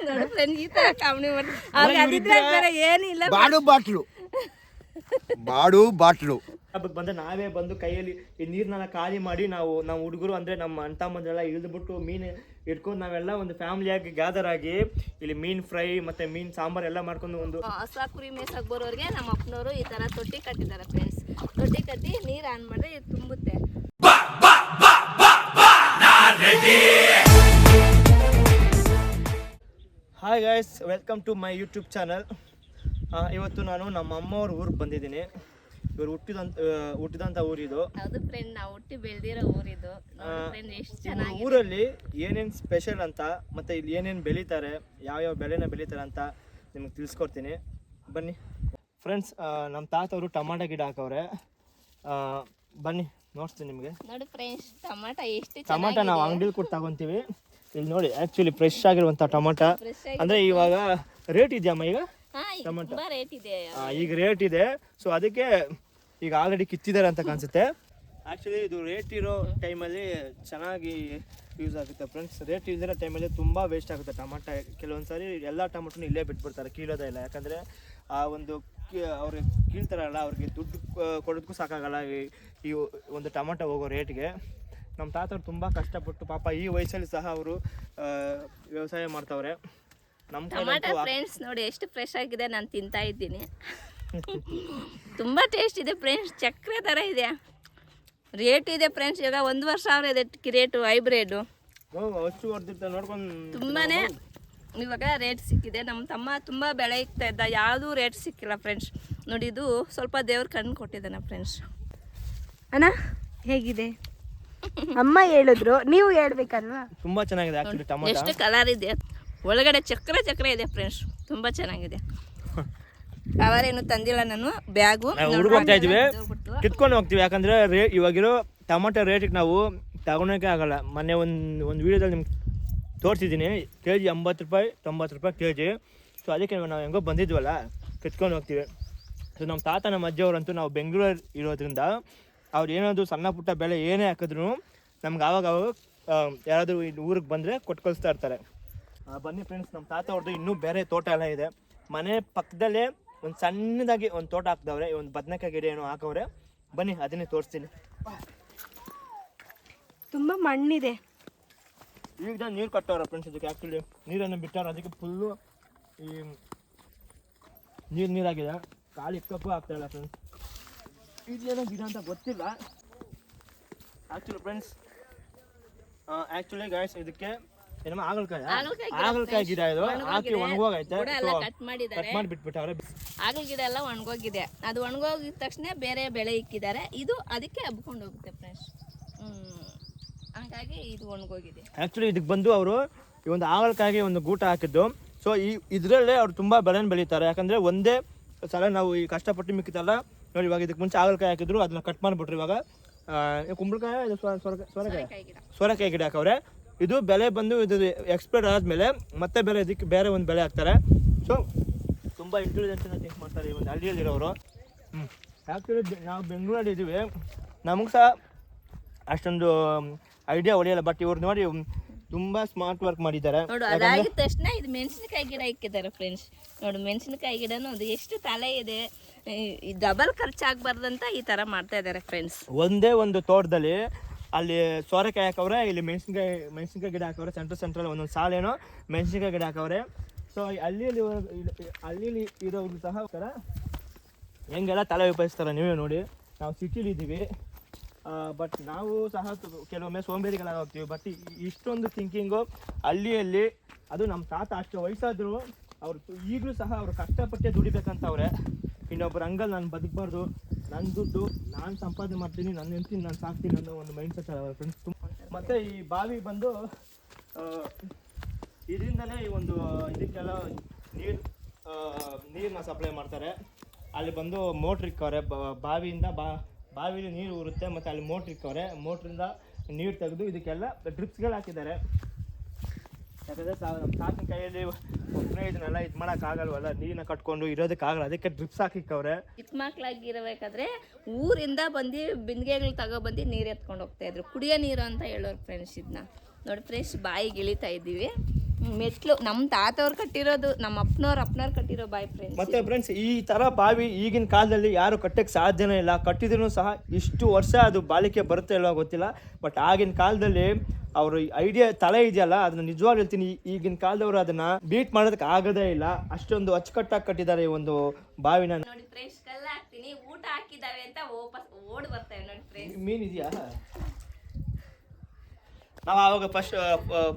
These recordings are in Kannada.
ನೋಡಿ ಫ್ರೆಂಡ್ ಈ ತರ ಕಾಮಿಡಿ ಮಾಡ್ತಾರೆ ಅವ್ರಿಗೆ ಅದಿದ್ರೆ ಬೇರೆ ಏನಿಲ್ಲ ಬಾಡು ಬಾಟ್ಲು ಹಬ್ಬಕ್ಕೆ ಬಂದ್ರೆ ನಾವೇ ಬಂದು ಕೈಯಲ್ಲಿ ಈ ನೀರ್ನೆಲ್ಲ ಖಾಲಿ ಮಾಡಿ ನಾವು ಹುಡುಗರು ಅಂದ್ರೆ ನಮ್ಮ ಅಣ್ಣ ತಮ್ಮಂದೆಲ್ಲ ಇಳಿದ್ಬಿಟ್ಟು ಮೀನು ಇಟ್ಕೊಂಡು ನಾವೆಲ್ಲ ಒಂದು ಫ್ಯಾಮಿಲಿಯಾಗಿ ಗ್ಯಾದರ್ ಆಗಿ ಇಲ್ಲಿ ಮೀನ್ ಫ್ರೈ ಮತ್ತೆ ಮೀನ್ ಸಾಂಬಾರ್ ಎಲ್ಲ ಮಾಡ್ಕೊಂಡು ಒಂದು ಹೊಸ ಕುರಿ ಮೇಸಕ್ ಬರೋರಿಗೆ ನಮ್ಮ ಅಪ್ಪನವರು ಈ ತರ ತೊಟ್ಟಿ ಕಟ್ಟಿದ್ದಾರೆ ಫ್ರೆಂಡ್ಸ್. ತೊಟ್ಟಿ ಕಟ್ಟಿ ನೀರ್ ಆನ್ ಮಾಡಿದ್ರೆ ಇದು ತುಂಬುತ್ತೆ. Hi guys, welcome to my YouTube channel. ಇವತ್ತು ನಾನು ನಮ್ಮ ಅಮ್ಮವ್ರ ಊರಿಗೆ ಬಂದಿದ್ದೀನಿ. ಇವರು ಹುಟ್ಟಿದಂಥ ಊರಿದು. ಹೌದು ಫ್ರೆಂಡ್, ನಾವು ಹುಟ್ಟಿ ಬೆಳೆದಿರೋ ಊರಿದು. ಫ್ರೆಂಡ್ ಎಷ್ಟು ಚೆನ್ನಾಗಿ ಊರಲ್ಲಿ ಏನೇನು ಸ್ಪೆಷಲ್ ಅಂತ ಮತ್ತೆ ಇಲ್ಲಿ ಏನೇನು ಬೆಳೀತಾರೆ, ಯಾವ್ಯಾವ ಬೆಳೆನ ಬೆಳೀತಾರೆ ಅಂತ ನಿಮಗೆ ತಿಳಿಸ್ಕೊಡ್ತೀನಿ ಬನ್ನಿ ಫ್ರೆಂಡ್ಸ್. ನಮ್ಮ ತಾತವರು ಟೊಮಾಟೊ ಗಿಡ ಹಾಕವ್ರೆ, ಬನ್ನಿ ನೋಡ್ತೀನಿ ನಿಮಗೆ. ನೋಡಿ ಫ್ರೆಂಡ್ಸ್, ಟೊಮಾಟೊ ನಾವು ಅಂಗಡಿಲಿ ಕೊಟ್ಟು ತಗೊಂತೀವಿ. ಇಲ್ಲಿ ನೋಡಿ ಆ್ಯಕ್ಚುಲಿ ಫ್ರೆಶ್ ಆಗಿರುವಂಥ ಟೊಮಾಟೊ. ಅಂದರೆ ಇವಾಗ ರೇಟ್ ಇದೆಯಮ್ಮ ಈಗ ಟೊಮಾಟೊ? ಈಗ ರೇಟ್ ಇದೆ. ಸೊ ಅದಕ್ಕೆ ಈಗ ಆಲ್ರೆಡಿ ಕಿತ್ತಿದ್ದಾರೆ ಅಂತ ಕಾಣಿಸುತ್ತೆ. ಆ್ಯಕ್ಚುಲಿ ಇದು ರೇಟ್ ಇರೋ ಟೈಮಲ್ಲಿ ಚೆನ್ನಾಗಿ ಯೂಸ್ ಆಗುತ್ತೆ ಫ್ರೆಂಡ್ಸ್. ರೇಟ್ ಇಲ್ದಿರೋ ಟೈಮಲ್ಲಿ ತುಂಬ ವೇಸ್ಟ್ ಆಗುತ್ತೆ ಟೊಮಾಟೊ. ಕೆಲವೊಂದು ಸಾರಿ ಎಲ್ಲ ಟೊಮಾಟೊನು ಇಲ್ಲೇ ಬಿಟ್ಬಿಡ್ತಾರೆ, ಕೀಳೋದೇ ಇಲ್ಲ. ಯಾಕಂದರೆ ಆ ಒಂದು ಅವ್ರಿಗೆ ಕೀಳ್ತಾರಲ್ಲ, ಅವ್ರಿಗೆ ದುಡ್ಡು ಕೊಡೋದಕ್ಕೂ ಸಾಕಾಗಲ್ಲ ಈ ಒಂದು ಟೊಮಾಟೊ ಹೋಗೋ ರೇಟ್ಗೆ. ನಮ್ಮ ತಾತವ್ರು ತುಂಬ ಕಷ್ಟಪಟ್ಟು ಪಾಪ ಈ ವಯಸ್ಸಲ್ಲಿ ಸಹ ಅವರು ವ್ಯವಸಾಯ ಮಾಡ್ತಾವ್ರೆ. ನಮ್ಮ ಟೊಮಾಟೊ ಫ್ರೆಂಡ್ಸ್ ನೋಡಿ ಎಷ್ಟು ಫ್ರೆಶ್ ಆಗಿದೆ. ನಾನು ತಿಂತಾ ಇದ್ದೀನಿ, ತುಂಬಾ ಟೇಸ್ಟ್ ಇದೆ ಫ್ರೆಂಡ್ಸ್. ಚಕ್ರೆ ತರ ಇದೆ. ರೇಟ್ ಇದೆ ಫ್ರೆಂಡ್ಸ್, ಇವಾಗ 1,000 ಇದೆ ರೇಟು. ಹೈಬ್ರಿಡ್ ತುಂಬಾನೇ ಇವಾಗ ರೇಟ್ ಸಿಕ್ಕಿದೆ. ನಮ್ಮ ತಮ್ಮ ತುಂಬಾ ಬೆಳೆ ಇಕ್ತಾ ಇದ್ದ, ಯಾವುದೂ ರೇಟ್ ಸಿಕ್ಕಿಲ್ಲ ಫ್ರೆಂಡ್ಸ್. ನೋಡಿ ಇದು ಸ್ವಲ್ಪ ದೇವ್ರ ಕಣ್ಣು ಕೊಟ್ಟಿದ್ದಾನೆ ಫ್ರೆಂಡ್ಸ್. ಅಣ್ಣ ಹೇಗಿದೆ? ಅಮ್ಮ ಹೇಳಿದ್ರು, ನೀವು ಹೇಳ್ಬೇಕಲ್ವಾ? ತುಂಬಾ ಚೆನ್ನಾಗಿದೆ ಆಕ್ಚುಲಿ ಟೊಮಾಟೊ. ಎಷ್ಟು ಕಲರ್ ಇದೆ ಒಳಗಡೆ, ಚಕ್ರೆ ಇದೆ ಫ್ರೆಂಡ್ಸ್. ತುಂಬಾ ಚೆನ್ನಾಗಿದೆ. ಕವರ್ ಏನು ತಂದಿಲ್ಲ ನಾನು, ಬ್ಯಾಗು ಹುಡುಗ ಹೋಗ್ತಾ ಇದೀವಿ, ಕಿತ್ಕೊಂಡು ಹೋಗ್ತೀವಿ. ಯಾಕಂದ್ರೆ ಇವಾಗಿರೋ ಟೊಮಾಟೊ ರೇಟಿಗೆ ನಾವು ತಗೊಳಕ್ಕೆ ಆಗಲ್ಲ. ಮೊನ್ನೆ ಒಂದು ವಿಡಿಯೋದಲ್ಲಿ ನಿಮ್ಗೆ ತೋರಿಸಿದ್ದೀನಿ, ಕೆಜಿ 80 ರೂಪಾಯಿ 90 ರೂಪಾಯಿ ಕೆಜಿ. ಸೊ ಅದಕ್ಕೆ ನಾವು ಹೆಂಗೋ ಬಂದಿದ್ವಲ್ಲ, ಕಿತ್ಕೊಂಡು ಹೋಗ್ತೀವಿ. ಸೊ ನಮ್ಮ ತಾತ ನಮ್ಮ ಅಜ್ಜಿಯವರಂತೂ ನಾವು ಬೆಂಗಳೂರು ಇರೋದ್ರಿಂದ ಅವ್ರು ಏನಾದರೂ ಸಣ್ಣ ಪುಟ್ಟ ಬೆಲೆ ಏನೇ ಹಾಕಿದ್ರು ನಮ್ಗೆ ಆವಾಗ ಯಾರಾದರೂ ಊರಿಗೆ ಬಂದರೆ ಕೊಟ್ಟು ಕಳಿಸ್ತಾ ಇರ್ತಾರೆ. ಬನ್ನಿ ಫ್ರೆಂಡ್ಸ್, ನಮ್ಮ ತಾತ ಅವ್ರದ್ದು ಇನ್ನೂ ಬೇರೆ ತೋಟ ಎಲ್ಲ ಇದೆ. ಮನೆ ಪಕ್ಕದಲ್ಲೇ ಒಂದು ಸಣ್ಣದಾಗಿ ಒಂದು ತೋಟ ಹಾಕ್ದವ್ರೆ, ಒಂದು ಬದನೆಕಾಯಿ ಗಿಡ ಏನೋ ಹಾಕವ್ರೆ. ಬನ್ನಿ ಅದನ್ನೇ ತೋರಿಸ್ತೀನಿ. ತುಂಬ ಮಣ್ಣಿದೆ. ಈಗ ನೀರು ಕಟ್ಟವ್ರೆ ಫ್ರೆಂಡ್ಸ್. ಅದಕ್ಕೆ ಆ್ಯಕ್ಚುಲಿ ನೀರನ್ನು ಬಿಟ್ಟವ್ರೆ, ಅದಕ್ಕೆ ಫುಲ್ಲು ಈ ನೀರಾಗಿದೆ. ಕಾಲು ಇಕ್ಕಪ್ಪು ಆಗ್ತಾಯಿಲ್ಲ ಫ್ರೆಂಡ್ಸ್. ಇದೇನೋ ಗಿಡ ಅಂತ ಗೊತ್ತಿಲ್ಲ ಆ್ಯಕ್ಚುಲಿ ಫ್ರೆಂಡ್ಸ್. ಆ್ಯಕ್ಚುಲಿ ಗಾಯ್ಸ್, ಇದಕ್ಕೆ ಏನಮ್ಮ ಹಾಗಲಕಾಯಿ ಗಿಡ ಇದು ಹಾಕಿ ಒಣಗೋಗೈತೆ. ಕಟ್ ಮಾಡಿ ಬಿಟ್ಬಿಟ್ಟವ್ರೆ. ಹಾಗಲ ಗಿಡ ಎಲ್ಲ ಒಣಗೋಗಿದೆ. ಅದು ಒಣಗೋಗಿದ ತಕ್ಷಣ ಬೇರೆ ಬೆಳೆ ಇಕ್ಕಿದ್ದಾರೆ. ಇದು ಅದಕ್ಕೆ ಹಬ್ಕೊಂಡು ಹೋಗುತ್ತೆ ಫ್ರೆಂಡ್ಸ್. ಹಾಗಾಗಿ ಇದು ಒಣಗೋಗಿದೆ. ಆ್ಯಕ್ಚುಲಿ ಇದಕ್ಕೆ ಬಂದು ಅವರು ಈ ಒಂದು ಹಾಗಲಕಾಯಿಗೆ ಒಂದು ಗೂಟ ಹಾಕಿದ್ದು. ಸೊ ಇದರಲ್ಲೇ ಅವ್ರು ತುಂಬ ಬೆಳೆನ ಬೆಳೀತಾರೆ. ಯಾಕಂದರೆ ಒಂದೇ ಸಲ ನಾವು ಈ ಕಷ್ಟಪಟ್ಟು ಮಿಕ್ಕಿತಲ್ಲ ನೋಡಿ. ಇವಾಗ ಇದಕ್ಕೆ ಮುಂಚೆ ಹಾಗಲಕಾಯಿ ಹಾಕಿದ್ರು, ಅದನ್ನ ಕಟ್ ಮಾಡಿಬಿಟ್ರು. ಇವಾಗ ಕುಂಬಳಕಾಯಿ ಸೋರೆಕಾಯಿ ಗಿಡ ಹಾಕವ್ರೆ. ಇದು ಬೆಲೆ ಬಂದು ಇದು ಎಕ್ಸ್ಪೈರ್ ಆದಮೇಲೆ ಮತ್ತೆ ಇದಕ್ಕೆ ಬೇರೆ ಒಂದು ಬೆಳೆ ಹಾಕ್ತಾರೆ. ಸೊ ತುಂಬ ಇಂಟೆಲಿಜೆಂಟ್ ಥಿಂಕ್ ಮಾಡ್ತಾರೆ ಈ ಒಂದು ಹಳ್ಳಿಯಲ್ಲಿರೋರು. ಆ್ಯಕ್ಚುಲಿ ನಾವು ಬೆಂಗಳೂರಲ್ಲಿ ಇದ್ದೀವಿ, ನಮಗೆ ಸಹ ಅಷ್ಟೊಂದು ಐಡಿಯಾ ಹೊಡೆಯಲ್ಲ. ಬಟ್ ಇವ್ರು ನೋಡಿ ತುಂಬ ಸ್ಮಾರ್ಟ್ ವರ್ಕ್ ಮಾಡಿದ್ದಾರೆ. ನೋಡು, ಅದಾಗಿದ ತಕ್ಷಣ ಇದು ಮೆಣಸಿನಕಾಯಿ ಗಿಡ ಇಕ್ಕಿದ್ದಾರೆ ಫ್ರೆಂಡ್ಸ್. ನೋಡು, ಮೆಣಸಿನಕಾಯಿ ಗಿಡನೂ ಅದು ಎಷ್ಟು ತಲೆ ಇದೆ. ಡಬಲ್ ಖರ್ಚಾಗಬಾರ್ದಂತ ಈ ಥರ ಮಾಡ್ತಾ ಇದ್ದಾರೆ ಫ್ರೆಂಡ್ಸ್. ಒಂದೇ ಒಂದು ತೋಟದಲ್ಲಿ ಅಲ್ಲಿ ಸೋರೆಕಾಯಿ ಹಾಕವ್ರೆ, ಇಲ್ಲಿ ಮೆಣಸಿನ್ಕಾಯಿ ಗಿಡ ಹಾಕವ್ರೆ. ಸೆಂಟ್ರಲ್ ಒಂದೊಂದು ಸಾಲೇನೋ ಮೆಣಸಿನ್ಕಾಯಿ ಗಿಡ ಹಾಕವ್ರೆ. ಸೊ ಹಳ್ಳಿಯಲ್ಲಿ ಇರೋರು ಸಹ ಹೆಂಗೆಲ್ಲ ತಲೆ ಉಪಯೋಗಿಸ್ತಾರೆ ನೀವೇ ನೋಡಿ. ನಾವು ಸಿಟಿಲಿ ಇದ್ದೀವಿ, ಬಟ್ ನಾವು ಸಹ ಕೆಲವೊಮ್ಮೆ ಸೋಂಬೇರಿಗಳಾಗಿ ಹೋಗ್ತೀವಿ. ಬಟ್ ಇಷ್ಟೊಂದು ಥಿಂಕಿಂಗು ಹಳ್ಳಿಯಲ್ಲಿ, ಅದು ನಮ್ಮ ತಾತ ಅಷ್ಟು ವಯಸ್ಸಾದ್ರು ಅವ್ರು ಈಗಲೂ ಸಹ ಅವರು ಕಷ್ಟಪಟ್ಟೆ ದುಡಿಬೇಕಂತವ್ರೆ. ಇನ್ನೊಬ್ಬರು ಹಂಗಲ್ಲಿ ನಾನು ಬದುಕಬಾರ್ದು, ನನ್ನ ದುಡ್ಡು ನಾನು ಸಂಪಾದನೆ ಮಾಡ್ತೀನಿ, ನನ್ನ ಹೆಂಡ್ತೀನಿ ನಾನು ಸಾಕ್ತೀನಿ ಅನ್ನೋ ಒಂದು ಮೈಂಡ್ ಸೆಟ್ ಅಲ್ಲ ಫ್ರೆಂಡ್ಸ್. ಮತ್ತು ಈ ಬಾವಿ ಬಂದು ಇದರಿಂದನೇ ಈ ಒಂದು ಇದಕ್ಕೆಲ್ಲ ನೀರನ್ನ ಸಪ್ಲೈ ಮಾಡ್ತಾರೆ. ಅಲ್ಲಿ ಬಂದು ಮೋಟ್ರ್ ಇಕ್ಕವ್ರೆ, ಬಾವಿಯಿಂದ ಬಾವಿಲಿ ನೀರು ಉರುತ್ತೆ. ಮತ್ತು ಅಲ್ಲಿ ಮೋಟ್ರ್ ಇಕ್ಕವ್ರೆ, ಮೋಟ್ರಿಂದ ನೀರು ತೆಗೆದು ಇದಕ್ಕೆಲ್ಲ ಡ್ರಿಪ್ಸ್ಗಳು ಹಾಕಿದ್ದಾರೆ. ಯಾಕಂದರೆ ನಮ್ಮ ತಾತನ ಕೈಯಲ್ಲಿ ಒಬ್ಬನೇ ಇದನ್ನೆಲ್ಲ ಇದು ಮಾಡೋಕ್ಕಾಗಲ್ವಲ್ಲ, ನೀರನ್ನ ಕಟ್ಕೊಂಡು ಇರೋದಕ್ಕಾಗಲ್ಲ. ಅದಕ್ಕೆ ಡ್ರಿಪ್ಸ್ ಹಾಕಿಕ್ಕವ್ರೆ. ಚಿಕ್ಕ ಮಕ್ಕಳಾಗಿರಬೇಕಾದ್ರೆ ಊರಿಂದ ಬಂದು ಬಿಂದಿಗೆಗಳು ತಗೊಬಂದು ನೀರು ಎತ್ಕೊಂಡು ಹೋಗ್ತಾಯಿದ್ರು. ಕುಡಿಯೋ ನೀರು ಅಂತ ಹೇಳೋರು ಫ್ರೆಂಡ್ಸ್. ಇದನ್ನ ನೋಡಿ ಫ್ರೆಂಡ್ಸ್, ಬಾಯಿಗೆ ಇಳಿತಾ ಇದ್ದೀವಿ. ಮೆಟ್ಲು ನಮ್ಮ ತಾತವ್ರು ಕಟ್ಟಿರೋದು, ನಮ್ಮ ಅಪ್ಪನವ್ರು ಕಟ್ಟಿರೋ ಬಾವಿ ಫ್ರೆಂಡ್ಸ್. ಮತ್ತೆ ಫ್ರೆಂಡ್ಸ್ ಈ ತರ ಬಾವಿ ಈಗಿನ ಕಾಲದಲ್ಲಿ ಯಾರು ಕಟ್ಟಕ್ಕೆ ಸಾಧ್ಯನೇ ಇಲ್ಲ. ಕಟ್ಟಿದ್ರು ಸಹ ಇಷ್ಟು ವರ್ಷ ಅದು ಬಾಳಿಕೆ ಬರುತ್ತೆ ಇಲ್ಲೋ ಗೊತ್ತಿಲ್ಲ. ಬಟ್ ಆಗಿನ ಕಾಲದಲ್ಲಿ ಅವ್ರ ಐಡಿಯಾ ತಲೆ ಇದೆಯಲ್ಲ, ಅದನ್ನ ನಿಜವಾಗ್ಲೂ ಹೇಳ್ತೀನಿ, ಈಗಿನ ಕಾಲದವರು ಅದನ್ನ ಬೀಟ್ ಮಾಡೋದಕ್ಕೆ ಆಗೋದೇ ಇಲ್ಲ. ಅಷ್ಟೊಂದು ಅಚ್ಚುಕಟ್ಟಾಗಿ ಕಟ್ಟಿದ್ದಾರೆ ಈ ಒಂದು ಬಾವಿನ. ನೋಡಿ ಫ್ರೆಂಡ್ಸ್, ಕಲ್ಲ ಹಾಕ್ತೀನಿ, ಊಟ ಹಾಕಿದಾವೆ ಅಂತ ವಾಪಸ್ ಓಡ್ ಬರ್ತೇವೆ ನೋಡಿ ಫ್ರೆಂಡ್ಸ್. ಮೀನ್ ಇದೆಯಾ? ನಾವು ಆವಾಗ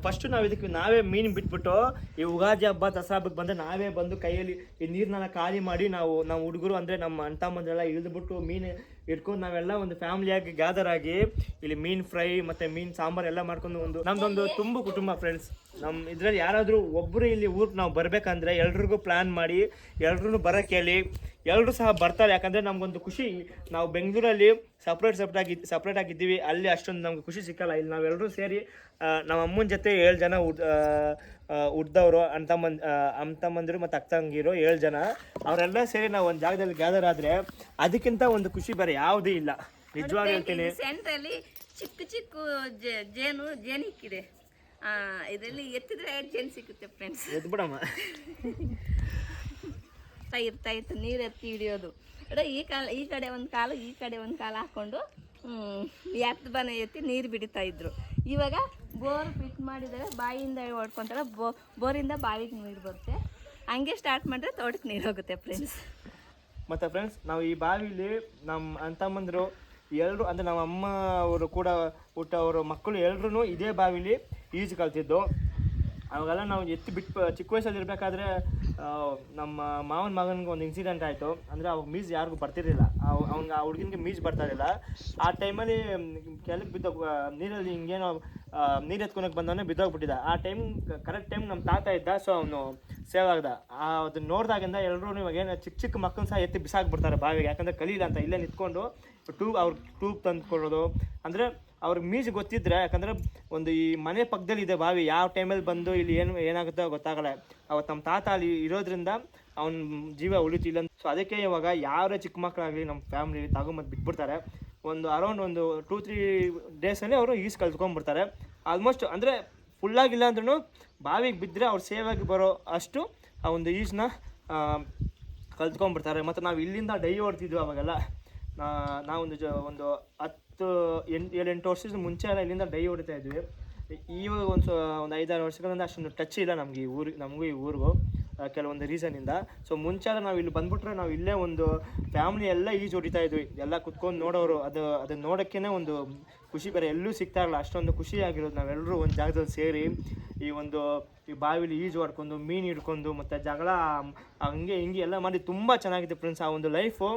ಫಸ್ಟ್ ನಾವು ಇದಕ್ಕೆ ನಾವೇ ಮೀನು ಬಿಟ್ಬಿಟ್ಟು ಈ ಉಗಾದಿ ಹಬ್ಬ ದಸರಾ ಹಬ್ಬಕ್ಕೆ ಬಂದರೆ ನಾವೇ ಬಂದು ಕೈಯಲ್ಲಿ ಈ ನೀರನ್ನೆಲ್ಲ ಖಾಲಿ ಮಾಡಿ ನಾವು ಹುಡುಗರು ಅಂದರೆ ನಮ್ಮ ಅಣ್ಣ ತಮ್ಮಂದೆಲ್ಲ ಇಳಿದ್ಬಿಟ್ಟು ಮೀನು ಇಟ್ಕೊಂಡು ನಾವೆಲ್ಲ ಒಂದು ಫ್ಯಾಮಿಲಿಯಾಗಿ ಗ್ಯಾದರ್ ಆಗಿ ಇಲ್ಲಿ ಮೀನು ಫ್ರೈ ಮತ್ತು ಮೀನು ಸಾಂಬಾರು ಎಲ್ಲ ಮಾಡ್ಕೊಂಡು ನಮ್ದೊಂದು ತುಂಬ ಕುಟುಂಬ ಫ್ರೆಂಡ್ಸ್. ನಮ್ಮ ಇದರಲ್ಲಿ ಯಾರಾದರೂ ಒಬ್ಬರು ಇಲ್ಲಿ ಊರಿಗೆ ನಾವು ಬರಬೇಕಂದ್ರೆ ಎಲ್ರಿಗೂ ಪ್ಲ್ಯಾನ್ ಮಾಡಿ ಎಲ್ರೂ ಬರೋಕ್ಕೆ ಹೇಳಿ, ಎಲ್ಲರೂ ಸಹ ಬರ್ತಾರೆ. ಯಾಕಂದರೆ ನಮಗೊಂದು ಖುಷಿ, ನಾವು ಬೆಂಗಳೂರಲ್ಲಿ ಸಪ್ರೇಟ್ ಆಗಿದ್ದೀವಿ, ಅಲ್ಲಿ ಅಷ್ಟೊಂದು ನಮ್ಗೆ ಖುಷಿ ಸಿಕ್ಕಲ್ಲ. ಇಲ್ಲಿ ನಾವೆಲ್ಲರೂ ಸೇರಿ ನಮ್ಮ ಅಮ್ಮನ ಜೊತೆ 7 ಜನ ಹುಡ್ದವರು ಅಣ್ಣ-ತಮ್ಮಂದಿರು ಮತ್ತು ಅಕ್ಕ ತಂಗಿರು 7 ಜನ, ಅವರೆಲ್ಲ ಸೇರಿ ನಾವು ಒಂದು ಜಾಗದಲ್ಲಿ ಗ್ಯಾದರ್ ಆದರೆ ಅದಕ್ಕಿಂತ ಒಂದು ಖುಷಿ ಬೇರೆ ಯಾವುದೂ ಇಲ್ಲ. ನಿಜವಾಗ್ಲೂ ಹೇಳ್ತೀನಿ. ಸೆಂಟ್ರಲ್ಲಿ ಚಿಕ್ಕ ಜೇನು ಇಕ್ಕಿದೆ, ಇದರಲ್ಲಿ ಎತ್ತಿದ್ರೆ ಜೇನು ಸಿಗುತ್ತೆ ಫ್ರೆಂಡ್ಸ್. ಎದ್ದು ಬಿಡಮ್ಮ. ಇರ್ತಾ ಇತ್ತು ನೀರು ಎತ್ತಿ ಹಿಡಿಯೋದು. ಈ ಕಡೆ ಒಂದು ಕಾಲು ಹಾಕ್ಕೊಂಡು ಎತ್ತು ಬನ ಎತ್ತಿ ನೀರು ಬಿಡ್ತಾ ಇದ್ರು. ಇವಾಗ ಬೋರ್ ಫಿಟ್ ಮಾಡಿದರೆ ಬಾವಿಯಿಂದ ಹೊಡ್ಕೊತಾರೆ, ಬೋರಿಂದ ಬಾವಿಗೆ ನೀರು ಬರುತ್ತೆ. ಹಂಗೆ ಸ್ಟಾರ್ಟ್ ಮಾಡಿದ್ರೆ ತೋಟಕ್ಕೆ ನೀರು ಹೋಗುತ್ತೆ ಫ್ರೆಂಡ್ಸ್. ಮತ್ತು ಫ್ರೆಂಡ್ಸ್, ನಾವು ಈ ಬಾವಿಲಿ ನಮ್ಮ ಅಣ್ಣ ತಮ್ಮಂದಿರು ಎಲ್ಲರೂ, ಅಂದರೆ ನಮ್ಮ ಅಮ್ಮ ಅವರು ಕೂಡ ಹುಟ್ಟವರು ಮಕ್ಕಳು ಎಲ್ಲರೂ ಇದೇ ಬಾವಿಲಿ ಈಜು ಕಲ್ತಿದ್ದು. ಅವಾಗೆಲ್ಲ ನಾವು ಬಿಟ್ಟು ಚಿಕ್ಕ ವಯಸ್ಸಲ್ಲಿ ಇರಬೇಕಾದ್ರೆ ನಮ್ಮ ಮಾವನ ಮಗನಿಗೆ ಒಂದು ಇನ್ಸಿಡೆಂಟ್ ಆಯಿತು. ಅಂದರೆ ಅವಾಗ ಮೀಜ್ ಯಾರಿಗೂ ಬರ್ತಿರಲಿಲ್ಲ, ಆ ಹುಡುಗನಿಗೆ ಮೀಜ್ ಬರ್ತಾ ಇರಲಿಲ್ಲ. ಆ ಟೈಮಲ್ಲಿ ಕೆಳಗೆ ಬಿದ್ದೋಗ ನೀರಲ್ಲಿ ಹಿಂಗೇನೋ ನೀರು ಎತ್ಕೊಳಕ್ಕೆ ಬಂದವನೇ ಬಿದ್ದೋಗ್ಬಿಟ್ಟಿದ್ದ. ಆ ಕರೆಕ್ಟ್ ಟೈಮ್ ನಮ್ಮ ತಾತ ಇದ್ದ, ಸೊ ಅವನು ಸೇವ್ ಆಗ್ದ. ಅದನ್ನ ನೋಡಿದಾಗಿಂದ ಎಲ್ಲರೂ ಇವಾಗ ಏನು ಚಿಕ್ಕ ಮಕ್ಕಳನ್ನ ಸಹ ಎತ್ತಿ ಬಿಸಾಕ್ಬಿಡ್ತಾರೆ ಬಾವಿಗೆ, ಯಾಕಂದರೆ ಕಲೀಲ ಅಂತ ಇಲ್ಲೇ ನಿಂತ್ಕೊಂಡು ಟ್ಯೂಬ್ ತಂದುಕೊಡೋದು. ಅಂದರೆ ಅವ್ರಿಗೆ ಮೀಜು ಗೊತ್ತಿದ್ರೆ, ಯಾಕಂದರೆ ಒಂದು ಈ ಮನೆ ಪಕ್ಕದಲ್ಲಿ ಇದೆ ಬಾವಿ, ಯಾವ ಟೈಮಲ್ಲಿ ಬಂದು ಇಲ್ಲಿ ಏನಾಗುತ್ತೋ ಗೊತ್ತಾಗಲ್ಲ. ಅವತ್ತು ನಮ್ಮ ತಾತ ಅಲ್ಲಿ ಇರೋದ್ರಿಂದ ಅವ್ನ ಜೀವ ಉಳಿತಿಲ್ಲ. ಸೊ ಅದಕ್ಕೆ ಇವಾಗ ಯಾರೇ ಚಿಕ್ಕ ಮಕ್ಕಳಾಗಲಿ ನಮ್ಮ ಫ್ಯಾಮಿಲಿ ತಗೊಂಬಂದು ಬಿಟ್ಬಿಡ್ತಾರೆ. ಒಂದು ಅರೌಂಡ್ ಒಂದು 2-3 ಡೇಸಲ್ಲಿ ಅವರು ಈಜು ಕಲ್ತ್ಕೊಂಡ್ಬಿಡ್ತಾರೆ ಆಲ್ಮೋಸ್ಟ್. ಅಂದರೆ ಫುಲ್ಲಾಗಿಲ್ಲ ಅಂದ್ರೂ ಬಾವಿಗೆ ಬಿದ್ದರೆ ಅವ್ರು ಸೇವಾಗಿ ಬರೋ ಅಷ್ಟು ಆ ಒಂದು ಈಜನ್ನ ಕಲ್ತ್ಕೊಂಡ್ಬಿಡ್ತಾರೆ. ಮತ್ತು ನಾವು ಇಲ್ಲಿಂದ ಡೈ ಹೊಡ್ತಿದ್ವಿ ಅವಾಗೆಲ್ಲ. ನಾವೊಂದು 7-8 ವರ್ಷದ ಮುಂಚೆ ಎಲ್ಲ ಇಲ್ಲಿಂದ ಡೈ ಹೊಡಿತಾ ಇದ್ವಿ. ಇವಾಗ ಒಂದು 5-6 ವರ್ಷಗಳಿಂದ ಅಷ್ಟೊಂದು ಟಚ್ ಇಲ್ಲ ನಮಗೆ ನಮಗೂ ಈ ಊರಿಗೂ ಕೆಲವೊಂದು ರೀಸನಿಂದ. ಸೊ ಮುಂಚೆ ನಾವು ಇಲ್ಲಿ ಬಂದ್ಬಿಟ್ರೆ ನಾವು ಇಲ್ಲೇ ಒಂದು ಫ್ಯಾಮಿಲಿ ಎಲ್ಲ ಈಜು ಹೊಡಿತಾ ಇದ್ವಿ, ಎಲ್ಲ ಕುತ್ಕೊಂಡು ನೋಡೋರು. ಅದನ್ನ ನೋಡೋಕ್ಕೇ ಒಂದು ಖುಷಿ ಬೇರೆ ಎಲ್ಲೂ ಸಿಗ್ತಾ ಇರಲ್ಲ. ಅಷ್ಟೊಂದು ಖುಷಿಯಾಗಿರೋದು ನಾವೆಲ್ಲರೂ ಒಂದು ಜಾಗದಲ್ಲಿ ಸೇರಿ ಈ ಬಾವಿಲಿ ಈಜು ಹೊಡ್ಕೊಂಡು ಮೀನು ಹಿಡ್ಕೊಂಡು ಮತ್ತು ಜಗಳ ಹಂಗೆ ಹಿಂಗೆ ಎಲ್ಲ ಮಾಡಿ ತುಂಬ ಚೆನ್ನಾಗಿದೆ ಫ್ರೆಂಡ್ಸ್. ಆ ಒಂದು ಲೈಫು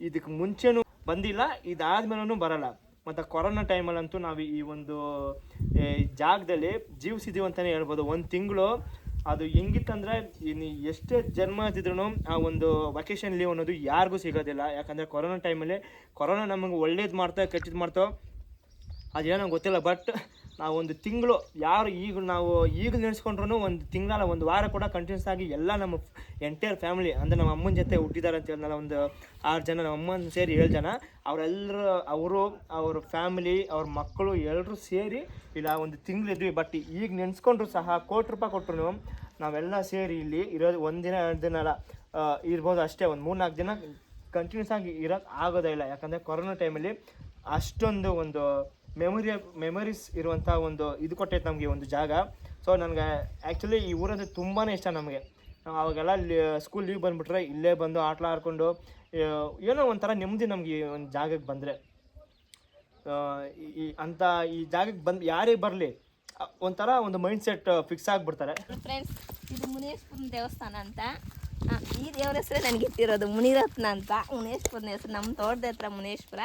ಇದಕ್ಕೆ ಮುಂಚೆನೂ ಬಂದಿಲ್ಲ, ಇದಾದ್ಮೇಲೂ ಬರಲ್ಲ. ಮತ್ತು ಕೊರೋನಾ ಟೈಮಲ್ಲಂತೂ ನಾವು ಈ ಒಂದು ಜಾಗದಲ್ಲಿ ಜೀವಿಸಿದ್ದೀವಿ ಅಂತಲೇ ಹೇಳ್ಬೋದು. 1 ತಿಂಗಳು ಅದು ಹೆಂಗಿತ್ತಂದರೆ ಎಷ್ಟೇ ಜನ್ಮ ಇದ್ದಿದ್ರು ಆ ಒಂದು ವೆಕೇಷನ್ ಲೀವ್ ಅನ್ನೋದು ಯಾರಿಗೂ ಸಿಗೋದಿಲ್ಲ. ಯಾಕಂದರೆ ಕೊರೋನಾ ಟೈಮಲ್ಲಿ ಕೊರೋನಾ ನಮಗೆ ಒಳ್ಳೇದು ಮಾಡ್ತಾ ಕೆಟ್ಟದ್ದು ಮಾಡ್ತೋ ಅದೇನೋ ಗೊತ್ತಿಲ್ಲ. ಬಟ್ ನಾವು 1 ತಿಂಗಳು ಈಗ ನೆನೆಸ್ಕೊಂಡ್ರೂ 1 ತಿಂಗಳ 1 ವಾರ ಕೂಡ ಕಂಟಿನ್ಯೂಸ್ ಆಗಿ ಎಲ್ಲ ನಮ್ಮ ಎಂಟೈರ್ ಫ್ಯಾಮಿಲಿ, ಅಂದರೆ ನಮ್ಮ ಅಮ್ಮನ ಜೊತೆ ಹುಟ್ಟಿದ್ದಾರೆ ಅಂತ ಹೇಳಿದ್ನಲ್ಲ, ಒಂದು 6 ಜನ, ನಮ್ಮ ಅಮ್ಮನ ಸೇರಿ 7 ಜನ, ಅವ್ರ ಫ್ಯಾಮಿಲಿ, ಅವ್ರ ಮಕ್ಕಳು ಎಲ್ಲರೂ ಸೇರಿ ಇಲ್ಲ 1 ತಿಂಗಳಿದ್ವಿ. ಬಟ್ ಈಗ ನೆನೆಸ್ಕೊಂಡ್ರು ಸಹ ₹1,00,00,000 ಕೊಟ್ಟರು ನಾವೆಲ್ಲ ಸೇರಿ ಇಲ್ಲಿ ಇರೋದು 1 ದಿನ 2 ದಿನ ಅಲ್ಲ ಇರ್ಬೋದು ಅಷ್ಟೇ. 3-4 ದಿನ ಕಂಟಿನ್ಯೂಸ್ ಆಗಿ ಇರೋಕ್ಕೆ ಆಗೋದೇ ಇಲ್ಲ. ಯಾಕಂದರೆ ಕೊರೋನಾ ಟೈಮಲ್ಲಿ ಅಷ್ಟೊಂದು ಒಂದು ಮೆಮೊರೀಸ್ ಇರುವಂಥ ಒಂದು ಇದು ಕೊಟ್ಟೈತೆ ನಮಗೆ ಒಂದು ಜಾಗ. ಸೊ ನನಗೆ ಆ್ಯಕ್ಚುಲಿ ಈ ಊರಂದ್ರೆ ತುಂಬಾ ಇಷ್ಟ ನಮಗೆ. ನಾವು ಅವಾಗೆಲ್ಲ ಸ್ಕೂಲ್ ಲೀವ್ ಬಂದುಬಿಟ್ರೆ ಇಲ್ಲೇ ಬಂದು ಆಟ ಆಡ್ಕೊಂಡು ಏನೋ ಒಂಥರ ನೆಮ್ಮದಿ ನಮಗೆ ಈ ಒಂದು ಜಾಗಕ್ಕೆ ಬಂದರೆ. ಈ ಜಾಗಕ್ಕೆ ಬಂದು ಯಾರೇ ಬರಲಿ ಒಂಥರ ಒಂದು ಮೈಂಡ್ ಸೆಟ್ ಫಿಕ್ಸ್ ಆಗಿಬಿಡ್ತಾರೆ. ಫ್ರೆಂಡ್ಸ್, ಇದು ಮುನೇಶ್ವರನ ದೇವಸ್ಥಾನ ಅಂತ. ಈ ದೇವರ ಹೆಸರೇ ನನಗೆ ಇಟ್ಟಿರೋದು ಮುನಿರತ್ನ ಅಂತ. ಮುನೇಶ್ವರನ ಹೆಸರು, ನಮ್ಮ ತೋಟದ ಹತ್ರ ಮುನೇಶ್ವರ,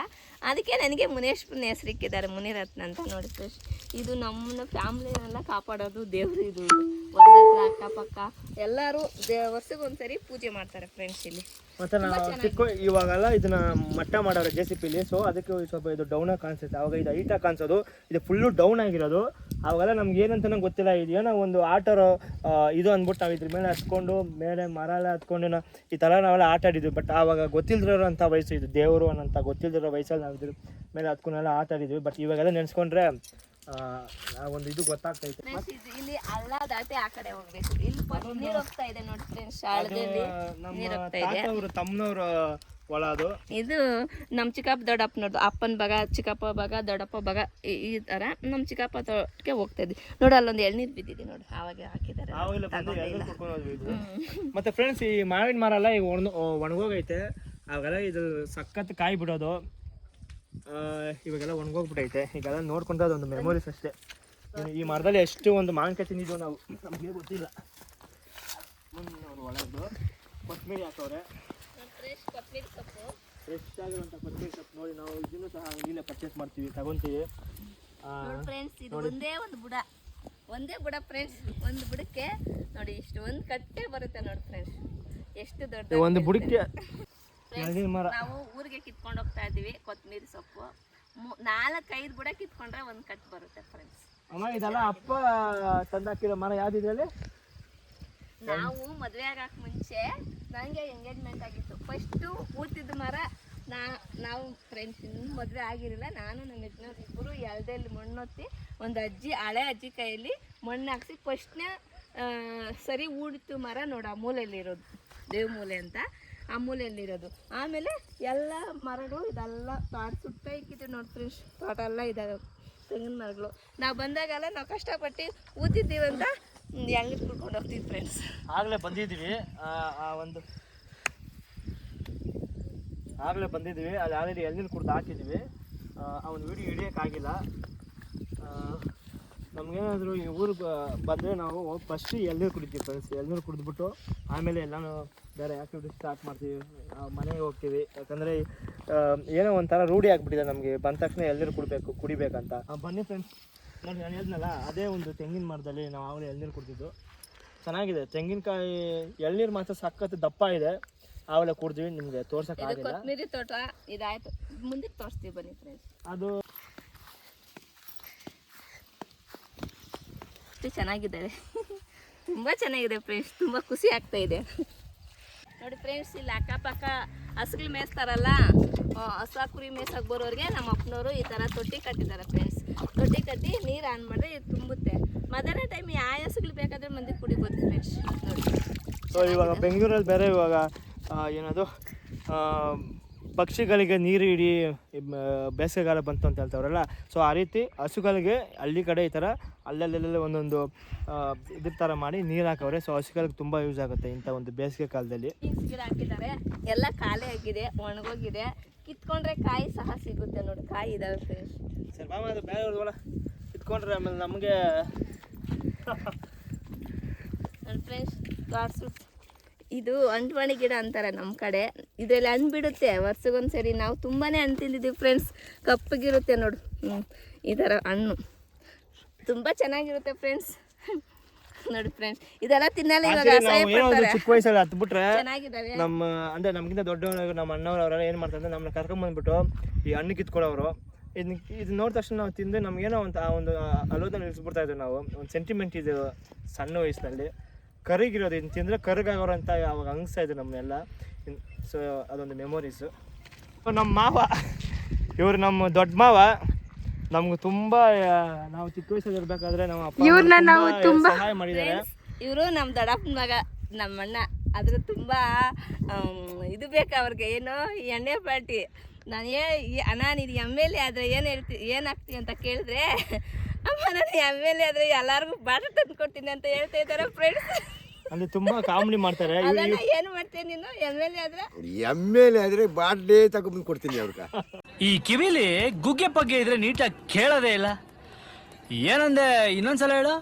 ಅದಕ್ಕೆ ನನಗೆ ಮುನೇಶ್ವರನ ಹೆಸರು ಇಕ್ಕಿದ್ದಾರೆ ಮುನಿರತ್ನ ಅಂತ. ನೋಡಿ ಫ್ರೆಂಡ್ಸ್, ಇದು ನಮ್ಮನ್ನ ಫ್ಯಾಮಿಲಿನೆಲ್ಲ ಕಾಪಾಡೋದು ದೇವರು. ಇದು ಒಂದು ಹತ್ರ ಅಕ್ಕಪಕ್ಕ ಎಲ್ಲರೂ ವರ್ಷಕ್ಕೊಂದ್ಸರಿ ಪೂಜೆ ಮಾಡ್ತಾರೆ ಫ್ರೆಂಡ್ಸ್ ಇಲ್ಲಿ. ಮತ್ತು ನಾವು ಇವಾಗೆಲ್ಲ ಇದನ್ನ ಮಟ್ಟ ಮಾಡೋರು JCPಲಿ. ಸೊ ಅದಕ್ಕೆ ಸ್ವಲ್ಪ ಇದು ಡೌನಾಗಿ ಕಾಣಿಸುತ್ತೆ. ಅವಾಗ ಇದು ಹೈಟಾಗಿ ಕಾಣಿಸೋದು, ಇದು ಫುಲ್ಲು ಡೌನ್ ಆಗಿರೋದು. ಅವಾಗೆಲ್ಲ ನಮ್ಗೆ ಏನಂತ ಗೊತ್ತಿಲ್ಲ, ಇದು ಏನೋ ಒಂದು ಆಟೋ ಇದು ಅಂದ್ಬಿಟ್ಟು ನಾವು ಇದ್ರ ಮೇಲೆ ಹತ್ಕೊಂಡು ಮೇಲೆ ಮರ ಎಲ್ಲ ಹತ್ಕೊಂಡು ಈ ಥರ ನಾವೆಲ್ಲ ಆಟ ಆಡಿದ್ವಿ. ಬಟ್ ಆವಾಗ ಗೊತ್ತಿಲ್ದಿರೋ ಅಂಥ ವಯಸ್ಸು, ಇದು ದೇವರು ಅನ್ನೋಂಥ ಗೊತ್ತಿಲ್ದಿರೋ ವಯಸ್ಸಲ್ಲಿ ನಾವು ಇದ್ರ ಮೇಲೆ ಹತ್ಕೊಂಡೆಲ್ಲ ಆಟ ಆಡಿದ್ವಿ. ಬಟ್ ಇವಾಗೆಲ್ಲ ನೆನೆಸ್ಕೊಂಡ್ರೆ ಒಂದು ಇದು ಗೊತ್ತಾಗ್ತೈತೆ. ಫ್ರೆಂಡ್ಸ್ ಇಲ್ಲಿ ಹಳ್ಳ ದಾಟಿ ಆ ಕಡೆ ಹೋಗ್ಬೇಕು. ಇಲ್ಲಿ ನೀರು ಹೋಗ್ತಾ ಇದೆ ನೋಡಿ ಫ್ರೆಂಡ್ಸ್, ಶಾಳದಲ್ಲಿ ನೀರು ಹೋಗ್ತಾ ಇದೆ. ತಮ್ಮನವ್ರ ಹೊಲ ಅದು. ಇದು ನಮ್ಮ ಚಿಕ್ಕಪ್ಪ ದೊಡ್ಡಪ್ಪನವ್ರದ್ದು, ಅಪ್ಪನ ಭಾಗ, ಚಿಕ್ಕಪ್ಪ ಭಾಗ, ದೊಡ್ಡಪ್ಪ ಭಾಗ, ಈ ತರ ನಮ್ಮ ಚಿಕ್ಕಪ್ಪ ತೋಟಕ್ಕೆ ಹೋಗ್ತಾ ಇದ್ವಿ ನೋಡಿ. ಅಲ್ಲೊಂದು ಎಳ್ನೀರು ಬಿದ್ದಿದೆ ನೋಡಿ, ಆವಾಗ ಹಾಕಿದ್ದಾರೆ. ಮತ್ತೆ ಫ್ರೆಂಡ್ಸ್ ಈ ಮಾವಿನ ಮರ ಎಲ್ಲ ಈಗ ಒಣಗೋಗೈತೆ. ಅವಾಗೆಲ್ಲ ಇದು ಸಖತ್ ಕಾಯಿ ಬಿಡೋದು, ಇವಾಗೆಲ್ಲ ಒಣಗೋಗ್ಬಿಟ್ಟೈತೆ. ಈಗೆಲ್ಲ ನೋಡ್ಕೊಂಡ್ರೆ ಅದೊಂದು ಮೆಮೊರೀಸ್ ಅಷ್ಟೇ. ಈ ಮರದಲ್ಲಿ ಎಷ್ಟು ಒಂದು ಮಾವಿನಕಾಯಿ ತಿಂದಿದ್ವು ನಾವು, ನಮಗೆ ಗೊತ್ತಿಲ್ಲ. ಒಳಗದು ಕೊತ್ತಂಬರಿ ಹಾಕವ್ರೆ, ಫ್ರೆಶ್ ಆಗಿರುವಂಥ ಕೊತ್ತಂಬರಿ ಸೊಪ್ಪು ನೋಡಿ. ನಾವು ಇದನ್ನು ಸಹ ಇಲ್ಲೇ ಪರ್ಚೇಸ್ ಮಾಡ್ತೀವಿ, ತಗೊಂತೀವಿ. ಫ್ರೆಂಡ್ಸ್ ಇದು ಒಂದೇ ಬುಡ ಫ್ರೆಂಡ್ಸ್. ಒಂದು ಬುಡಕ್ಕೆ ನೋಡಿ ಇಷ್ಟು ಒಂದು ಕಟ್ಟೆ ಬರುತ್ತೆ ನೋಡಿ ಫ್ರೆಂಡ್ಸ್, ಎಷ್ಟು ದೊಡ್ಡ ಒಂದು ಬುಡಕ್ಕೆ. ನಾವು ಊರಿಗೆ ಕಿತ್ಕೊಂಡು ಹೋಗ್ತಾ ಇದೀವಿ ಕೊತ್ತಂಬರಿ ಸೊಪ್ಪು. 4-5 ಬುಡ ಕಿತ್ಕೊಂಡ್ರೆ ಒಂದು ಕಟ್ ಬರುತ್ತೆ ಫ್ರೆಂಡ್ಸ್. ಅಮ್ಮ ಇದೆಲ್ಲ ಅಪ್ಪ ತಂದಾಕಿರೋ ಮರ ಯಾವ್ದಿದ್ರಲ್ಲಿ? ನಾವು ಮದುವೆ ಆಗಕ್ಕೆ ಮುಂಚೆ ನನಗೆ ಎಂಗೇಜ್ಮೆಂಟ್ ಆಗಿತ್ತು. ಫಸ್ಟು ಊತಿದ್ದ ಮರ ನಾವು ಫ್ರೆಂಡ್ಸ್ ಇನ್ನೂ ಮದುವೆ ಆಗಿರಲಿಲ್ಲ. ನಾನು ನನ್ನ ಯಜಮಾನ ಇಬ್ಬರು ಎಳ್ದಲ್ಲಿ ಮಣ್ಣೊತ್ತಿ ಒಂದು ಹಳೆ ಅಜ್ಜಿ ಕೈಯಲ್ಲಿ ಮಣ್ಣು ಹಾಕ್ಸಿ ಫಸ್ಟ್ನೇ ಸರಿ ಊಡಿತು ಮರ ನೋಡಿ. ಆ ಮೂಲೆಯಲ್ಲಿರೋದು ದೇವ್ ಮೂಲೆ ಅಂತ, ಆ ಮೂಲೆಯಲ್ಲಿರೋದು. ಆಮೇಲೆ ಎಲ್ಲ ಮರಗಳು ಇದೆಲ್ಲ ತೋಟ ಸುತ್ತ ಇಕ್ಕಿದ್ದೀವಿ ನೋಡಿ ಫ್ರೆಂಡ್ಸ್. ತೋಟ ಎಲ್ಲ ಇದ್ದಾವೆ ತೆಂಗಿನ ಮರಗಳು. ನಾವು ಬಂದಾಗೆಲ್ಲ ನಾವು ಕಷ್ಟಪಟ್ಟು ಊತಿದ್ದೀವಿ ಅಂತ ಎಳ್ನೀರು ಕುಡ್ಕೊಂಡು ಹೋಗ್ತೀವಿ ಫ್ರೆಂಡ್ಸ್. ಆಗಲೇ ಬಂದಿದ್ದೀವಿ ಅಲ್ಲಿ ಆಲ್ರೆಡಿ ಎಳ್ನೀರು ಕುಡ್ದು ಹಾಕಿದ್ದೀವಿ. ಆ ಒಂದು ವಿಡಿಯೋ ಹಿಡಿಯೋಕ್ಕಾಗಿಲ್ಲ. ನಮಗೇನಾದರೂ ಈ ಊರಿಗೆ ಬಂದರೆ ನಾವು ಫಸ್ಟ್ ಎಳ್ನೀರು ಕುಡಿತೀವಿ ಫ್ರೆಂಡ್ಸ್. ಎಳ್ನೀರು ಕುಡಿದ್ಬಿಟ್ಟು ಆಮೇಲೆ ಎಲ್ಲನೂ ಬೇರೆ ಆ್ಯಕ್ಟಿವಿಟೀಸ್ ಸ್ಟಾರ್ಟ್ ಮಾಡ್ತೀವಿ, ಮನೆಗೆ ಹೋಗ್ತೀವಿ. ಯಾಕಂದರೆ ಏನೋ ಒಂಥರ ರೂಢಿ ಆಗಿಬಿಟ್ಟಿದೆ ನಮಗೆ, ಬಂದ ತಕ್ಷಣ ಎಳ್ನೀರು ಕುಡಿಬೇಕಂತ. ಬನ್ನಿ ಫ್ರೆಂಡ್ಸ್, ನೋಡಿ ನಾನು ಹೇಳಿದ್ನಲ್ಲ ಅದೇ ಒಂದು ತೆಂಗಿನ ಮರದಲ್ಲಿ ನಾವು ಆವಾಗಲೇ ಎಳ್ನೀರು ಕುಡ್ತಿದ್ದು. ಚೆನ್ನಾಗಿದೆ ತೆಂಗಿನಕಾಯಿ, ಎಳ್ನೀರು ಮಾತ್ರ ಸಖತ್ ದಪ್ಪ ಇದೆ. ಆವಾಗಲೇ ಕುಡ್ತೀವಿ, ನಿಮಗೆ ತೋರ್ಸೋಕ್ಕಾಗಿಲ್ಲ. ಕೊತ್ತಂಬರಿ ತೋಟ ಇದಾಯಿತು, ಮುಂದೆ ತೋರಿಸ್ತೀವಿ ಬನ್ನಿ ಫ್ರೆಂಡ್ಸ್. ಅದು ಎಷ್ಟು ಚೆನ್ನಾಗಿದ್ದಾರೆ, ತುಂಬ ಚೆನ್ನಾಗಿದೆ ಫ್ರೆಂಡ್ಸ್, ತುಂಬ ಖುಷಿ ಆಗ್ತಾ ಇದೆ ನೋಡಿ ಫ್ರೆಂಡ್ಸ್. ಇಲ್ಲಿ ಅಕ್ಕಪಕ್ಕ ಹಸುಗಳು ಮೇಯಿಸ್ತಾರಲ್ಲ, ಹಸ ಕುರಿ ಮೇಯ್ಸಕ್ಕೆ ಬರೋರಿಗೆ ನಮ್ಮ ಅಪ್ಪನವರು ಈ ಥರ ತೊಟ್ಟಿ ಕಟ್ಟಿದ್ದಾರೆ ಫ್ರೆಂಡ್ಸ್. ತೊಟ್ಟಿ ಕಟ್ಟಿ ನೀರು ಆನ್ ಮಾಡಿದ್ರೆ ಇದು ತುಂಬುತ್ತೆ. ಮಧ್ಯಾಹ್ನ ಟೈಮ್ ಯಾವ ಹಸುಗಳು ಬೇಕಾದರೆ ಮಂದಿ ಕುಡಿಬೋದು ಫ್ರೆಂಡ್ಸ್ ನೋಡಿ. ಸೊ ಇವಾಗ ಬೆಂಗಳೂರಲ್ಲಿ ಬೇರೆ ಇವಾಗ ಏನದು ಪಕ್ಷಿಗಳಿಗೆ ನೀರು ಇಡಿ ಬೇಸಿಗೆಗಾಲ ಬಂತು ಅಂತ ಹೇಳ್ತಾವ್ರಲ್ಲ. ಸೊ ಆ ರೀತಿ ಹಸುಗಳಿಗೆ ಹಳ್ಳಿ ಕಡೆ ಈ ಥರ ಅಲ್ಲಲ್ಲೆಲ್ಲ ಒಂದೊಂದು ಇದ್ರ ಥರ ಮಾಡಿ ನೀರು ಹಾಕವ್ರೆ. ಸೊ ಹಸುಗಳಿಗೆ ತುಂಬ ಯೂಸ್ ಆಗುತ್ತೆ ಇಂಥ ಒಂದು ಬೇಸಿಗೆ ಕಾಲದಲ್ಲಿ. ಗಿಡ ಹಾಕಿದ್ದಾರೆ, ಎಲ್ಲ ಖಾಲಿ ಆಗಿದೆ, ಒಣಗೋಗಿದೆ. ಕಿತ್ಕೊಂಡ್ರೆ ಕಾಯಿ ಸಹ ಸಿಗುತ್ತೆ ನೋಡಿ, ಕಾಯಿ ಇದಾವೆ ಫ್ರೆಂಡ್ಸ್. ಸರ್ ಮಾಮ ಅದು ಬೇರೆ ಒಳ ಕಿತ್ಕೊಂಡ್ರೆ ಆಮೇಲೆ ನಮಗೆ ನೋಡಿ ಫ್ರೆಂಡ್ಸ್. ಇದು ಅಂಟ್ವಾಣಿ ಗಿಡ ಅಂತಾರೆ ನಮ್ಮ ಕಡೆ. ಇದರಲ್ಲಿ ಹಣ್ಣು ಬಿಡುತ್ತೆ ವರ್ಷಗೊಂದ್ಸರಿ. ನಾವು ತುಂಬಾ ಹಣ್ಣು ತಿಂದಿದ್ದೀವಿ ಫ್ರೆಂಡ್ಸ್, ಕಪ್ಪಗಿರುತ್ತೆ ನೋಡಿ. ಈ ಥರ ಹಣ್ಣು ತುಂಬ ಚೆನ್ನಾಗಿರುತ್ತೆ ಫ್ರೆಂಡ್ಸ್ ನೋಡಿ ಫ್ರೆಂಡ್ಸ್. ಇದೆಲ್ಲ ತಿನ್ನಲ್ಲ ಇವಾಗ. ಚಿಕ್ಕ ವಯಸ್ಸಲ್ಲಿ ಹತ್ಬಿಟ್ರೆ ಚೆನ್ನಾಗಿದ್ದಾವೆ. ನಮ್ಮ ಅಂದರೆ ನಮಗಿಂತ ದೊಡ್ಡವರು ನಮ್ಮ ಅಣ್ಣವ್ರು ಅವರೆಲ್ಲ ಏನು ಮಾಡ್ತಾರೆ, ನಮ್ಮನ್ನ ಕರ್ಕೊಂಬಂದ್ಬಿಟ್ಟು ಈ ಹಣ್ಣು ಕಿತ್ಕೊಳ್ಳೋರು. ಇದು ನೋಡಿದ ತಕ್ಷಣ ನಾವು ತಿಂದು ನಮಗೇನೋ ಒಂದು ಅಲೋದನ್ನ ನಿಲ್ಲಿಸ್ಬಿಡ್ತಾ ಇದ್ವಿ ನಾವು. ಒಂದು ಸೆಂಟಿಮೆಂಟ್ ಇದು ಸಣ್ಣ ವಯಸ್ಸಿನಲ್ಲಿ. ಕರಿಗಿರೋದು ಇದನ್ನು ತಿಂದರೆ ಕರಿಗಾಗೋರು ಅಂತ ಅವಾಗ ಹಂಗಿಸ್ತಾ ಇದ್ರು ನಮ್ಮನ್ನೆಲ್ಲ. ಸೊ ಅದೊಂದು ಮೆಮೊರೀಸು. ನಮ್ಮ ಮಾವ ಇವರು ನಮ್ಮ ದೊಡ್ಡ ಮಾವ. ನಮ್ಗೆ ತುಂಬ ನಾವು ಚಿಕ್ಕ ವಯಸ್ಸಲ್ಲಿ ಇರಬೇಕಾದ್ರೆ ನಮ್ಮ ಅಪ್ಪ ಸಹಾಯ ಮಾಡಿದ್ದಾರೆ. ಇವರು ನಮ್ಮ ದೊಡ್ಡಪ್ಪನ ಮಗ, ನಮ್ಮ ಅಣ್ಣ. ಅದ್ರ ತುಂಬ ಇದು ಬೇಕು ಅವ್ರಿಗೆ, ಏನು ಎಣ್ಣೆ ಪಾರ್ಟಿ. ನಾನು ಅಣ್ಣ ನೀನು MLA ಆದರೆ ಏನಾಗ್ತೀವಿ ಅಂತ ಕೇಳಿದ್ರೆ, ಅಮ್ಮ ನಾನು MLA ಆದರೆ ಎಲ್ಲರಿಗೂ ಬಾಟಲ್ ತಂದು ಕೊಡ್ತೀನಿ ಅಂತ ಹೇಳ್ತಾ ಇದ್ದಾರೆ ಫ್ರೆಂಡ್ಸ್. ಅಲ್ಲಿ ತುಂಬಾ ಕಾಮಿಡಿ ಮಾಡ್ತಾರೆ. ಏನು ಮಾಡ್ತೀನಿ ನೀನು MLA ಆದ್ರೆ ಬಾಟ್ಲೇ ತಗೊಂಡ್ಬಂದು ಕೊಡ್ತೀನಿ ಅವ್ರಿಗೆ. ಈ ಕಿವಿಲಿ ಗುಗ್ಗೆ ಪಗ್ಗೆ ಇದ್ರೆ ನೀಟಾಗಿ ಕೇಳೋದೇ ಇಲ್ಲ. ಏನಂದೆ ಇನ್ನೊಂದ್ಸಲ ಹೇಳು.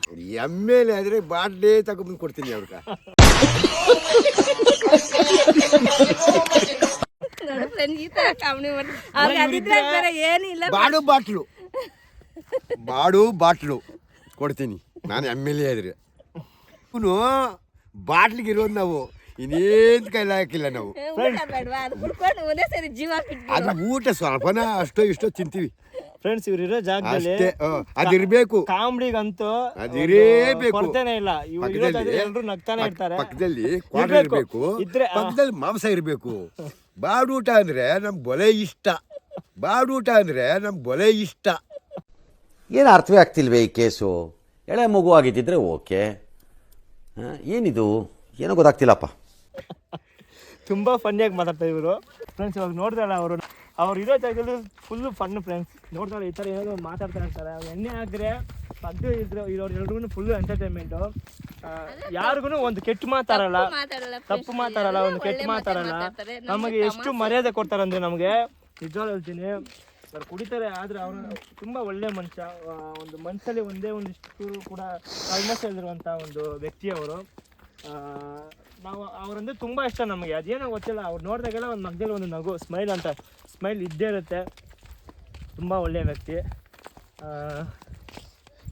MLA ಆದ್ರೆ ಬಾಟ್ಲೇ ತಗೊಂಡ್ಬಂದು ಕೊಡ್ತೀನಿ ಅವ್ರಿಗೆ. ಈ ತರ ಕಾಮಿಡಿ ಮಾಡ್ತಾರೆ. ಏನಿಲ್ಲ, ಬಾಡು ಬಾಟ್ಲು ಕೊಡ್ತೀನಿ ನಾನು MLA ಆದ್ರೆ. ಇವನು ಬಾಟ್ಲಿಗೆ ಇರೋದು ನಾವು ಇನ್ನೇನ್ ಕೈಲಿ ಹಾಕಿಲ್ಲ ನಾವು. ಅದು ಊಟ ಸ್ವಲ್ಪನ ಅಷ್ಟೋ ಇಷ್ಟೋ ತಿಂತೀವಿ ಫ್ರೆಂಡ್ಸ್. ಇವ್ರು ಇರೋ ಜಾಗದಲ್ಲಿ ಅದಿರ್ಬೇಕು, ಕಾಮಿಡಿಗಂತೂ ಅದಿರೇಬೇಕು, ಕೊರತೆನೇ ಇಲ್ಲ. ಎಲ್ರು ನಗ್ತಾನೆ ಇರ್ತಾರೆ. ಪಕ್ಕದಲ್ಲಿ ಕ್ವಾರ್ಟರ್ ಇರ್ಬೇಕು, ಪಕ್ಕದಲ್ಲಿ ಮಾಂಸ ಇರ್ಬೇಕು. ಬಾಡೂಟ ಅಂದ್ರೆ ನಮ್ಗೆ ಬೊಲೆ ಇಷ್ಟ. ಏನು ಅರ್ಥವೇ ಆಗ್ತಿಲ್ವೇ ಈ ಕೇಸು? ಎಳೆ ಮಗು ಆಗಿದ್ದಿದ್ರೆ ಓಕೆ, ಏನಿದು ಏನೋ ಗೊತ್ತಾಗ್ತಿಲ್ಲಪ್ಪ. ತುಂಬ ಫನ್ನಿಯಾಗಿ ಮಾತಾಡ್ತಾರೆ ಇವರು ಫ್ರೆಂಡ್ಸ್. ಇವಾಗ ನೋಡಿದ್ರಲ್ಲ ಅವ್ರು ಇರೋ ಜಾಗದಲ್ಲಿ ಫುಲ್ಲು ಫನ್ ಫ್ರೆಂಡ್ಸ್. ನೋಡ್ತಾರೆ ಈ ಥರ ಏನೋ ಮಾತಾಡ್ತಾ ಇರ್ತಾರೆ. ಅವ್ರು ಎಣ್ಣೆ ಹಾಕಿದ್ರೆ ಪದ್ದು ಇರೋರು ಎಲ್ರಿಗೂ ಫುಲ್ಲು ಎಂಟರ್ಟೈನ್ಮೆಂಟು. ಯಾರಿಗೂ ಒಂದು ಕೆಟ್ಟ ಮಾತಾಡಲ್ಲ, ತಪ್ಪು ಮಾತಾಡಲ್ಲ, ಒಂದು ಕೆಟ್ಟ ಮಾತಾಡಲ್ಲ. ನಮಗೆ ಎಷ್ಟು ಮರ್ಯಾದೆ ಕೊಡ್ತಾರೆ ಅಂದರೆ ನಮಗೆ ನಿಜವಾಗ್ಲೂ ಹೇಳ್ತೀನಿ. ಅವ್ರು ಕುಡಿತಾರೆ ಆದರೆ ಅವರು ತುಂಬ ಒಳ್ಳೆಯ ಮನುಷ್ಯ. ಒಂದು ಮನಸ್ಸಲ್ಲಿ ಒಂದೇ ಒಂದಿಷ್ಟು ಕೂಡ ಕಲ್ಮಶಲ್ಲಿರುವಂಥ ಒಂದು ವ್ಯಕ್ತಿ ಅವರು. ನಾವು ಅವರಂದ್ರೆ ತುಂಬ ಇಷ್ಟ ನಮಗೆ. ಅದೇನೋ ಗೊತ್ತಿಲ್ಲ, ಅವ್ರು ನೋಡಿದಾಗೆಲ್ಲ ಒಂದು ಮಗದಲ್ಲಿ ಒಂದು ನಗು ಸ್ಮೈಲ್ ಅಂತ ಸ್ಮೈಲ್ ಇದ್ದೇ ಇರುತ್ತೆ. ತುಂಬ ಒಳ್ಳೆಯ ವ್ಯಕ್ತಿ.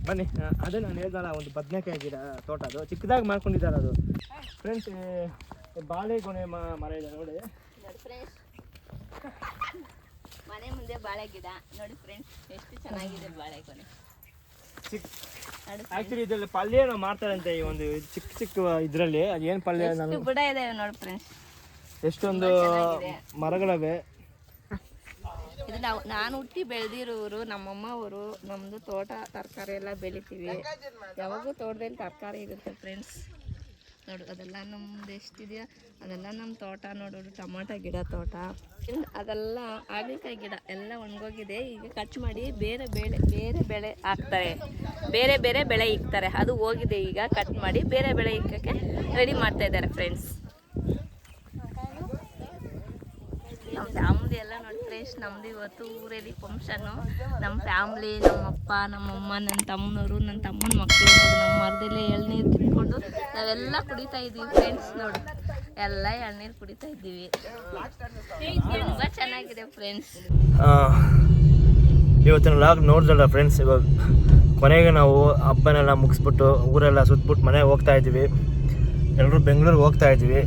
ಬನ್ನಿ, ಅದೇ ನಾನು ಹೇಳ್ದಲ್ಲ, ಒಂದು ಬದನೆಕಾಯಿ ಗಿಡ ತೋಟ, ಅದು ಚಿಕ್ಕದಾಗಿ ಮಾಡ್ಕೊಂಡಿದ್ದಾರೆ ಅದು ಫ್ರೆಂಡ್ಸ್. ಬಾಳೆಗೊನೆ ಮರ ಇದೆ ನೋಡಿ ಮನೆ ಮುಂದೆ ಬಾಳೆ ಗಿಡ ನೋಡಿ ಫ್ರೆಂಡ್ಸ್, ಎಷ್ಟು ಚೆನ್ನಾಗಿದೆ ಬಾಳೆಗೊನೆ. ಆಕ್ಚುಲಿ ಇದ್ರಲ್ಲಿ ಪಲ್ಯ ನಾವು ಮಾಡ್ತಾರಂತೆ ಈ ಒಂದು ಚಿಕ್ಕ ಚಿಕ್ಕ ಇದರಲ್ಲಿ. ಅದೇನು ಪಲ್ಯ ನಾನು ಬುಡ ಇದೆ ನೋಡಿ ಫ್ರೆಂಡ್ಸ್, ಎಷ್ಟೊಂದು ಮರಗಳವೆ. ಇದು ನಾನು ಹುಟ್ಟಿ ಬೆಳೆದಿರೋರು, ನಮ್ಮಮ್ಮ ಅವರು. ನಮ್ಮದು ತೋಟ ತರಕಾರಿ ಎಲ್ಲ ಬೆಳಿತೀವಿ. ಯಾವಾಗೂ ತೋಟದಲ್ಲಿ ತರಕಾರಿ ಇರುತ್ತೆ ಫ್ರೆಂಡ್ಸ್. ನೋಡು ಅದೆಲ್ಲ ನಮ್ದು ಎಷ್ಟಿದೆಯಾ ಅದೆಲ್ಲ ನಮ್ಮ ತೋಟ. ನೋಡೋದು ಟೊಮಾಟೊ ಗಿಡ ತೋಟ, ಅದೆಲ್ಲ ಹಾಗಲಕಾಯಿ ಗಿಡ ಎಲ್ಲ ಒಣಗೋಗಿದೆ. ಈಗ ಕಟ್ ಮಾಡಿ ಬೇರೆ ಬೆಳೆ ಹಾಕ್ತಾರೆ, ಬೇರೆ ಬೆಳೆ ಇಕ್ತಾರೆ. ಅದು ಹೋಗಿದೆ, ಈಗ ಕಟ್ ಮಾಡಿ ಬೇರೆ ಬೆಳೆ ಇಕ್ಕಕ್ಕೆ ರೆಡಿ ಮಾಡ್ತಾ ಇದ್ದಾರೆ ಫ್ರೆಂಡ್ಸ್. ನಮ್ಮ ಫ್ಯಾಮ್ಲಿ ಎಲ್ಲ ನೋಡಿ ಫ್ರೆಂಡ್ಸ್, ನಮ್ಮದು ಇವತ್ತು ಊರಲ್ಲಿ ಫಂಕ್ಷನ್ನು. ನಮ್ಮ ಫ್ಯಾಮ್ಲಿ, ನಮ್ಮಪ್ಪ, ನಮ್ಮಮ್ಮ, ನನ್ನ ತಮ್ಮನವರು, ನನ್ನ ತಮ್ಮನ ಮಕ್ಕಳು ನೋಡಿ ನಮ್ಮ ಮರದಲ್ಲೇ ಎಳ್ನೀರು ಕಿತ್ಕೊಂಡು ನಾವೆಲ್ಲ ಕುಡಿತಾ ಇದ್ದೀವಿ ಫ್ರೆಂಡ್ಸ್. ನೋಡು ಎಲ್ಲ ಎಳ್ನೀರು ಕುಡಿತಾ ಇದ್ದೀವಿ. ತುಂಬ ಚೆನ್ನಾಗಿದೆ ಫ್ರೆಂಡ್ಸ್. ಇವತ್ತಿನ ಲಾಗ್ ನೋಡಿದ್ರಲ್ಲ ಫ್ರೆಂಡ್ಸ್. ಇವಾಗ ಕೊನೆಗೆ ನಾವು ಹಬ್ಬನೆಲ್ಲ ಮುಗಿಸ್ಬಿಟ್ಟು ಊರೆಲ್ಲ ಸುತ್ತಬಿಟ್ಟು ಮನೆಗೆ ಹೋಗ್ತಾ ಇದ್ದೀವಿ. ಎಲ್ಲರೂ ಬೆಂಗಳೂರಿಗೆ ಹೋಗ್ತಾ ಇದ್ದೀವಿ.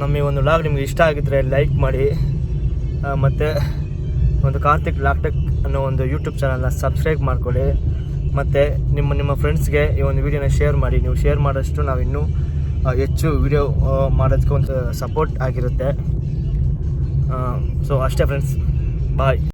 ನಮ್ಮ ಈ ಒಂದು ಲಾಗ್ ನಿಮ್ಗೆ ಇಷ್ಟ ಆಗಿದ್ದರೆ ಲೈಕ್ ಮಾಡಿ, ಮತ್ತು ಒಂದು ಕಾರ್ತಿಕ್ ಲಾಕ್ಟೆಕ್ ಅನ್ನೋ ಒಂದು ಯೂಟ್ಯೂಬ್ ಚಾನಲ್ನ ಸಬ್ಸ್ಕ್ರೈಬ್ ಮಾಡ್ಕೊಳ್ಳಿ. ಮತ್ತು ನಿಮ್ಮ ಫ್ರೆಂಡ್ಸ್ಗೆ ಈ ಒಂದು ವಿಡಿಯೋನ ಶೇರ್ ಮಾಡಿ. ನೀವು ಶೇರ್ ಮಾಡೋಷ್ಟು ನಾವು ಇನ್ನೂ ಹೆಚ್ಚು ವಿಡಿಯೋ ಮಾಡೋದಕ್ಕೆ ಒಂದು ಸಪೋರ್ಟ್ ಆಗಿರುತ್ತೆ. ಸೊ ಅಷ್ಟೇ ಫ್ರೆಂಡ್ಸ್, ಬಾಯ್.